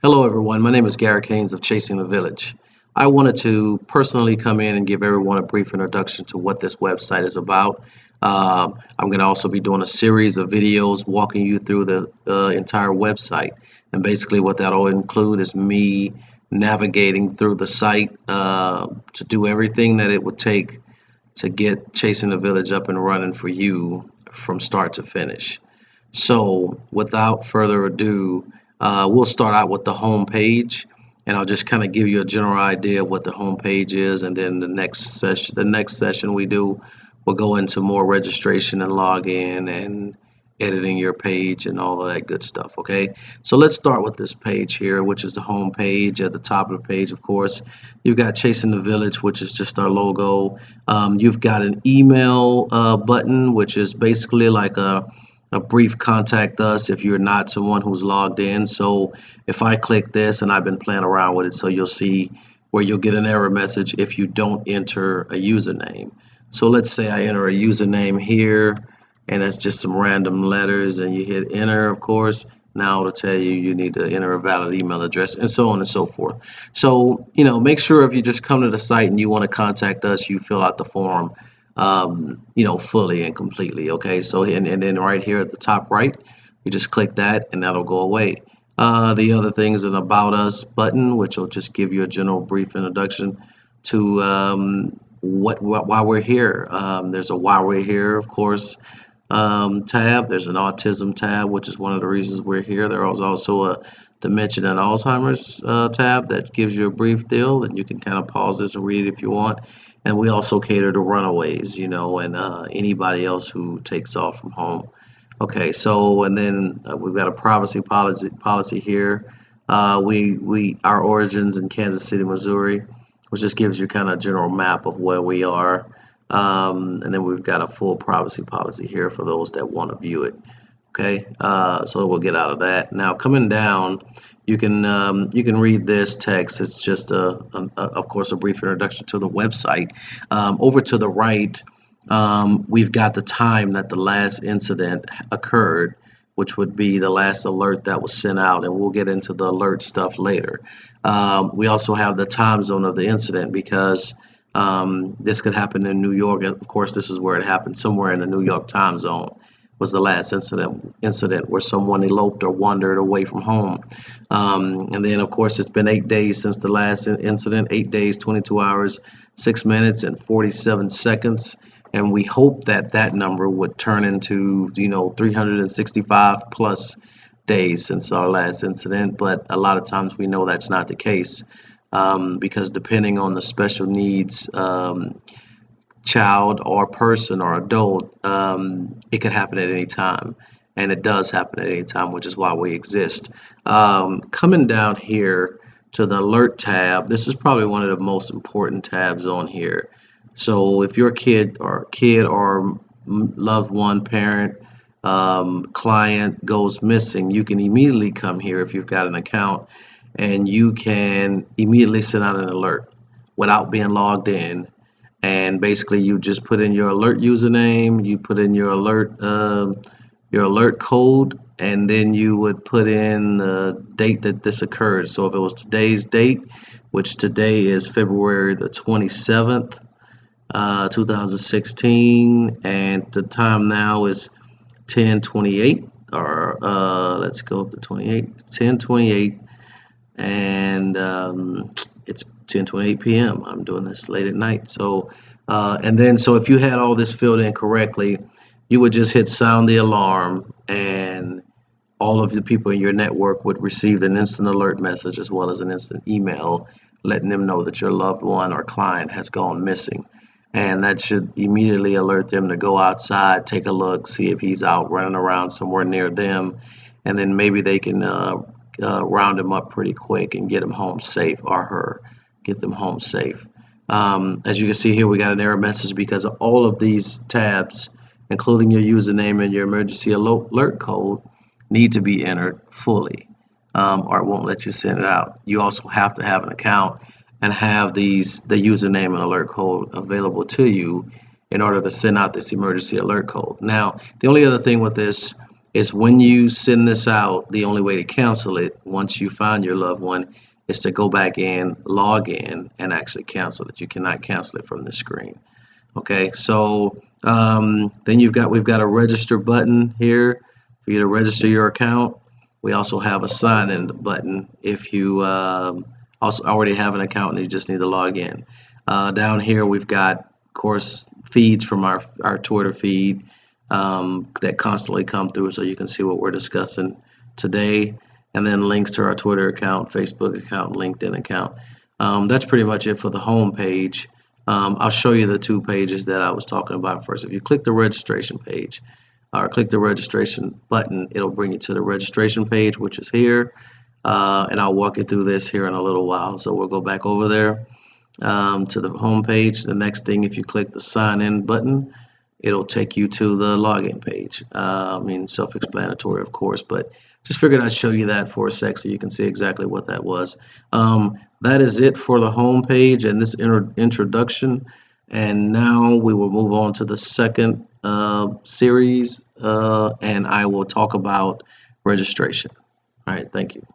Hello, everyone. My name is Garrett Haynes of Chasing the Village. I wanted to personally come in and give everyone a brief introduction to what this website is about. I'm going to also be doing a series of videos walking you through the entire website. And basically, what that'll include is me navigating through the site to do everything that it would take to get Chasing the Village up and running for you from start to finish. So, without further ado, we'll start out with the home page, and I'll just kind of give you a general idea of what the home page is, and then the next session we do, we'll go into more registration and login and editing your page and all of that good stuff. Okay, so let's start with this page here, which is the home page. At the top of the page, of course, you've got Chasing the Village, which is just our logo. You've got an email button, which is basically like a brief contact us if you're not someone who's logged in. So if I click this, and I've been playing around with it, so you'll see where you'll get an error message if you don't enter a username. So let's say I enter a username here, and it's just some random letters, and you hit enter, of course. Now it'll tell you you need to enter a valid email address, and so on and so forth. So, make sure if you just come to the site and you want to contact us, you fill out the form fully and completely. Okay, so and then right here at the top right, you just click that and that'll go away. The other thing is an About Us button, which will just give you a general brief introduction to why we're here. There's a Why We're Here, of course, tab. There's an Autism tab, which is one of the reasons we're here. There is also a Dementia and Alzheimer's tab that gives you a brief deal, and you can kind of pause this and read it if you want. And we also cater to runaways, and anybody else who takes off from home. Okay, so and then we've got a privacy policy here. We our origins in Kansas City, Missouri, which just gives you kind of a general map of where we are. And then we've got a full privacy policy here for those that want to view it. Okay, so we'll get out of that. Now coming down, you can read this text. It's just of course a brief introduction to the website. Over to the right, we've got the time that the last incident occurred, which would be the last alert that was sent out, and we'll get into the alert stuff later. We also have the time zone of the incident because this could happen in New York. Of course, this is where it happened, somewhere in the New York time zone was the last incident where someone eloped or wandered away from home. And then, of course, it's been 8 days since the last incident, 8 days, 22 hours, 6 minutes, and 47 seconds. And we hope that that number would turn into, 365 plus days since our last incident. But a lot of times we know that's not the case because depending on the special needs child or person or adult, it could happen at any time, and it does happen at any time, which is why we exist. Coming down here to the alert tab, this is probably one of the most important tabs on here. So if your kid or loved one, parent, client goes missing, you can immediately come here if you've got an account, and you can immediately send out an alert without being logged in. And basically you just put in your alert username, you put in your alert code, and then you would put in the date that this occurred. So if it was today's date, which today is February the 27th, 2016, and the time now is 10:28, or let's go up to 28, 10:28, and it's 10:28 p.m. I'm doing this late at night. So and then so if you had all this filled in correctly, you would just hit sound the alarm, and all of the people in your network would receive an instant alert message as well as an instant email letting them know that your loved one or client has gone missing. And that should immediately alert them to go outside, take a look, see if he's out running around somewhere near them, and then maybe they can round him up pretty quick and get him home safe, or her, get them home safe. As you can see here, we got an error message because all of these tabs, including your username and your emergency alert code, need to be entered fully, or it won't let you send it out. You also have to have an account and have the username and alert code available to you in order to send out this emergency alert code. Now, the only other thing with this is when you send this out, the only way to cancel it once you find your loved one is to go back in, log in, and actually cancel it. You cannot cancel it from the screen. Okay, so then we've got a register button here for you to register your account. We also have a sign in button if you also already have an account and you just need to log in. Down here we've got, of course, feeds from our Twitter feed that constantly come through, so you can see what we're discussing today, and then links to our Twitter account, Facebook account, LinkedIn account. That's pretty much it for the home page. I'll show you the two pages that I was talking about first. If you click the registration page or click the registration button, it'll bring you to the registration page, which is here, and I'll walk you through this here in a little while. So we'll go back over there to the home page. The next thing, if you click the sign in button, it'll take you to the login page. I mean, self-explanatory, of course, but just figured I'd show you that for a sec so you can see exactly what that was. That is it for the home page and this introduction. And now we will move on to the second series, and I will talk about registration. All right, thank you.